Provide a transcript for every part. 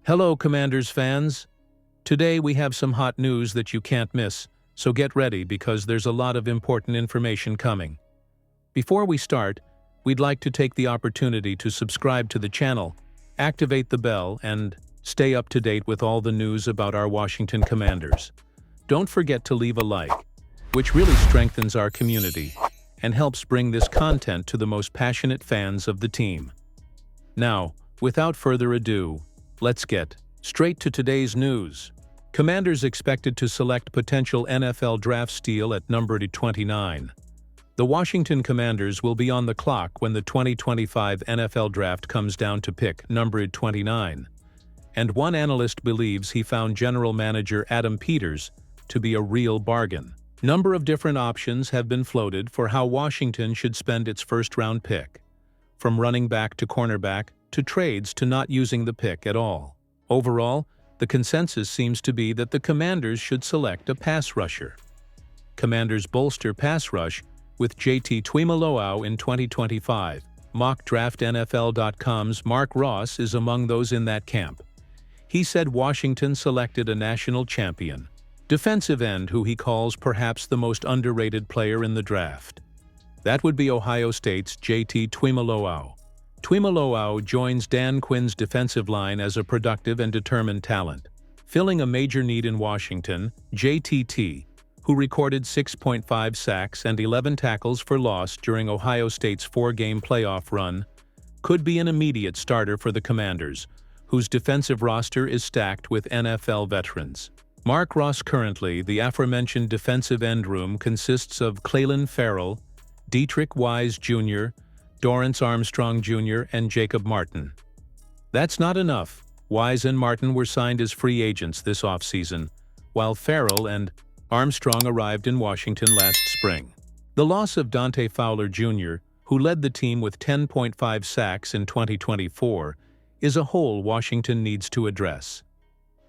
Hello, Commanders fans. Today we have some hot news that you can't miss, so get ready because there's a lot of important information coming. Before we start, we'd like to take the opportunity to subscribe to the channel, activate the bell, and stay up to date with all the news about our Washington Commanders. Don't forget to leave a like, which really strengthens our community and helps bring this content to the most passionate fans of the team. Now, without further ado, let's get straight to today's news. Commanders expected to select potential NFL draft steal at number 29. The Washington Commanders will be on the clock when the 2025 NFL Draft comes down to pick number 29. And one analyst believes he found General Manager Adam Peters to be a real bargain. Number of different options have been floated for how Washington should spend its first-round pick, from running back to cornerback to trades to not using the pick at all. Overall, the consensus seems to be that the Commanders should select a pass rusher. Commanders bolster pass rush with JT Tuimoloau in 2025. MockDraftNFL.com's Mark Ross is among those in that camp. He said Washington selected a national champion, defensive end who he calls perhaps the most underrated player in the draft. That would be Ohio State's JT Tuimoloau. Tuimoloau joins Dan Quinn's defensive line as a productive and determined talent, filling a major need in Washington. JTT, who recorded 6.5 sacks and 11 tackles for loss during Ohio State's four-game playoff run, could be an immediate starter for the Commanders, whose defensive roster is stacked with NFL veterans. Mark Ross currently, the aforementioned defensive end room consists of Clelin Ferrell, Dietrich Wise Jr., Dorrance Armstrong Jr., and Jacob Martin. That's not enough. Wise and Martin were signed as free agents this offseason, while Ferrell and Armstrong arrived in Washington last spring. The loss of Dante Fowler Jr., who led the team with 10.5 sacks in 2024, is a hole Washington needs to address.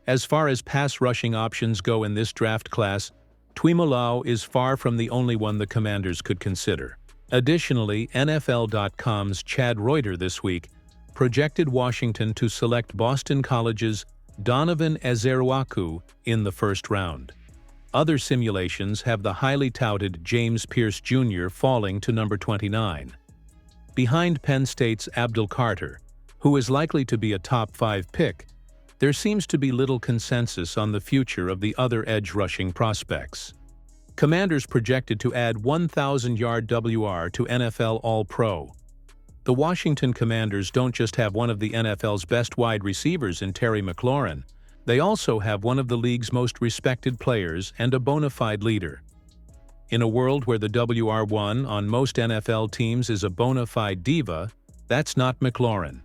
As far as pass rushing options go in this draft class, Tuimoloau is far from the only one the Commanders could consider. Additionally, NFL.com's Chad Reuter this week projected Washington to select Boston College's Donovan Ezeruaku in the first round. Other simulations have the highly touted James Pierce Jr. falling to number 29. Behind Penn State's Abdul Carter, who is likely to be a top 5 pick, there seems to be little consensus on the future of the other edge rushing prospects. Commanders projected to add 1,000-yard WR to NFL All-Pro. The Washington Commanders don't just have one of the NFL's best wide receivers in Terry McLaurin, they also have one of the league's most respected players and a bona fide leader. In a world where the WR1 on most NFL teams is a bona fide diva, that's not McLaurin.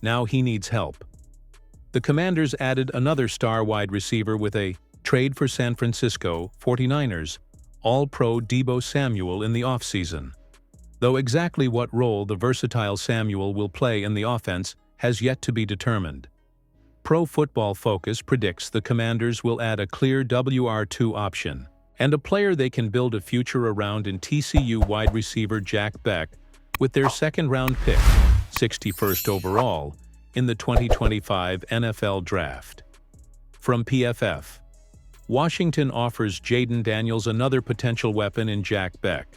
Now he needs help. The Commanders added another star wide receiver with a trade for San Francisco 49ers All-Pro Deebo Samuel in the offseason. Though exactly what role the versatile Samuel will play in the offense has yet to be determined. Pro Football Focus predicts the Commanders will add a clear WR2 option and a player they can build a future around in TCU wide receiver Jack Beck with their second-round pick, 61st overall, in the 2025 NFL Draft. From PFF, Washington offers Jaden Daniels another potential weapon in Jack Beck,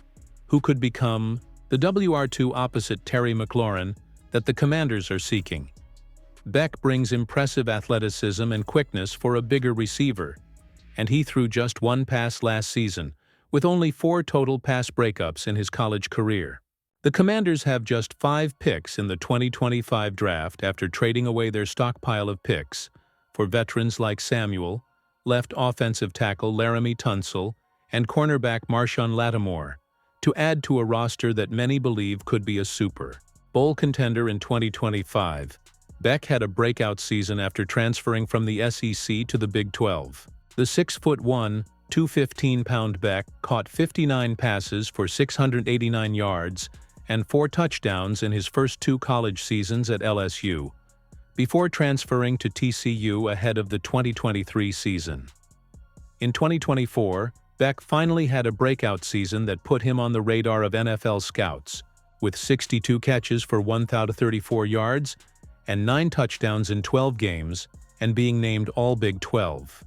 who could become the WR2 opposite Terry McLaurin that the Commanders are seeking. Beck brings impressive athleticism and quickness for a bigger receiver, and he threw just one pass last season, with only 4 total pass breakups in his college career. The Commanders have just 5 picks in the 2025 draft after trading away their stockpile of picks for veterans like Samuel, left offensive tackle Laramie Tunsil, and cornerback Marshawn Lattimore, to add to a roster that many believe could be a Super Bowl contender in 2025. Beck had a breakout season after transferring from the SEC to the Big 12. The 6'1", 215-pound Beck caught 59 passes for 689 yards and 4 touchdowns in his first 2 college seasons at LSU, before transferring to TCU ahead of the 2023 season. In 2024, Beck finally had a breakout season that put him on the radar of NFL scouts, with 62 catches for 1,034 yards and 9 touchdowns in 12 games, and being named All-Big 12.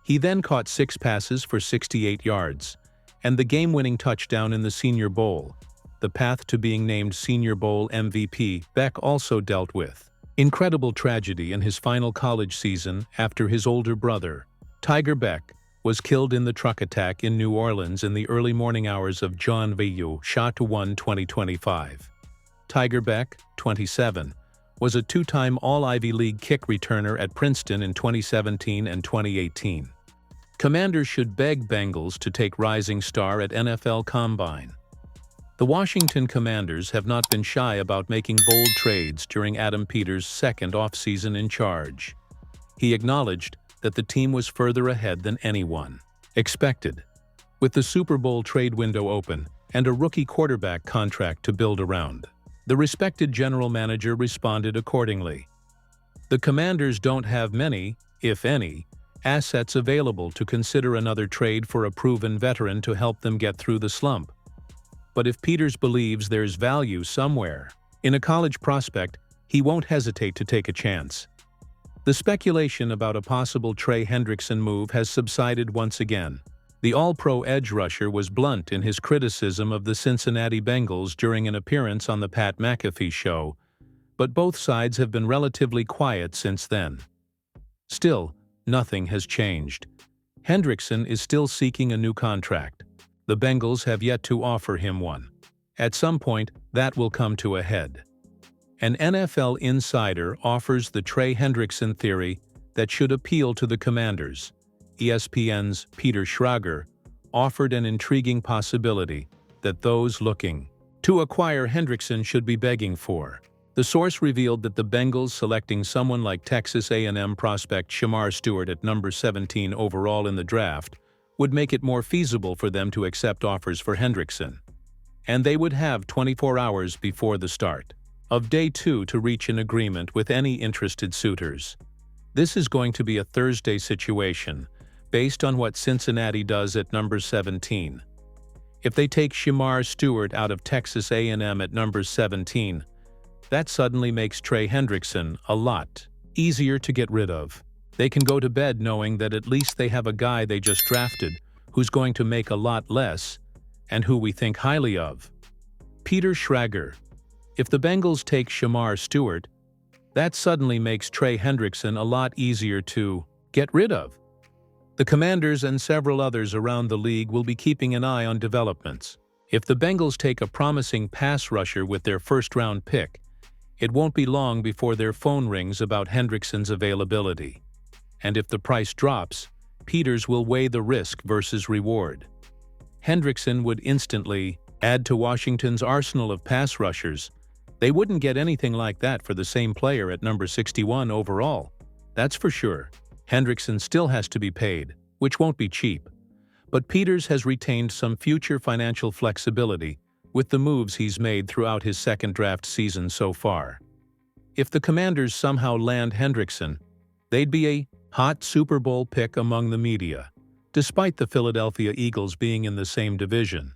He then caught 6 passes for 68 yards, and the game-winning touchdown in the Senior Bowl. The path to being named Senior Bowl MVP, Beck also dealt with incredible tragedy in his final college season after his older brother, Tiger Beck, was killed in the truck attack in New Orleans in the early morning hours of Janvier 1, 2025. Tiger Beck, 27, was a 2-time All-Ivy League kick returner at Princeton in 2017 and 2018. Commanders should beg Bengals to take rising star at NFL Combine. The Washington Commanders have not been shy about making bold trades during Adam Peters' second offseason in charge. He acknowledged that the team was further ahead than anyone expected, with the Super Bowl trade window open and a rookie quarterback contract to build around. The respected general manager responded accordingly. The Commanders don't have many, if any, assets available to consider another trade for a proven veteran to help them get through the slump. But if Peters believes there's value somewhere in a college prospect, he won't hesitate to take a chance. The speculation about a possible Trey Hendrickson move has subsided once again. The All-Pro edge rusher was blunt in his criticism of the Cincinnati Bengals during an appearance on the Pat McAfee show, but both sides have been relatively quiet since then. Still, nothing has changed. Hendrickson is still seeking a new contract. The Bengals have yet to offer him one. At some point, that will come to a head. An NFL insider offers the Trey Hendrickson theory that should appeal to the Commanders. ESPN's Peter Schrager offered an intriguing possibility that those looking to acquire Hendrickson should be begging for. The source revealed that the Bengals selecting someone like Texas A&M prospect Shamar Stewart at number 17 overall in the draft would make it more feasible for them to accept offers for Hendrickson. And they would have 24 hours before the start of Day 2 to reach an agreement with any interested suitors. This is going to be a Thursday situation, based on what Cincinnati does at number 17. If they take Shamar Stewart out of Texas A&M at number 17, that suddenly makes Trey Hendrickson a lot easier to get rid of. They can go to bed knowing that at least they have a guy they just drafted who's going to make a lot less and who we think highly of. Peter Schrager. If the Bengals take Shamar Stewart, that suddenly makes Trey Hendrickson a lot easier to get rid of. The Commanders and several others around the league will be keeping an eye on developments. If the Bengals take a promising pass rusher with their first-round pick, it won't be long before their phone rings about Hendrickson's availability. And if the price drops, Peters will weigh the risk versus reward. Hendrickson would instantly add to Washington's arsenal of pass rushers. They wouldn't get anything like that for the same player at number 61 overall. That's for sure. Hendrickson still has to be paid, which won't be cheap. But Peters has retained some future financial flexibility with the moves he's made throughout his second draft season so far. If the Commanders somehow land Hendrickson, they'd be a hot Super Bowl pick among the media, despite the Philadelphia Eagles being in the same division.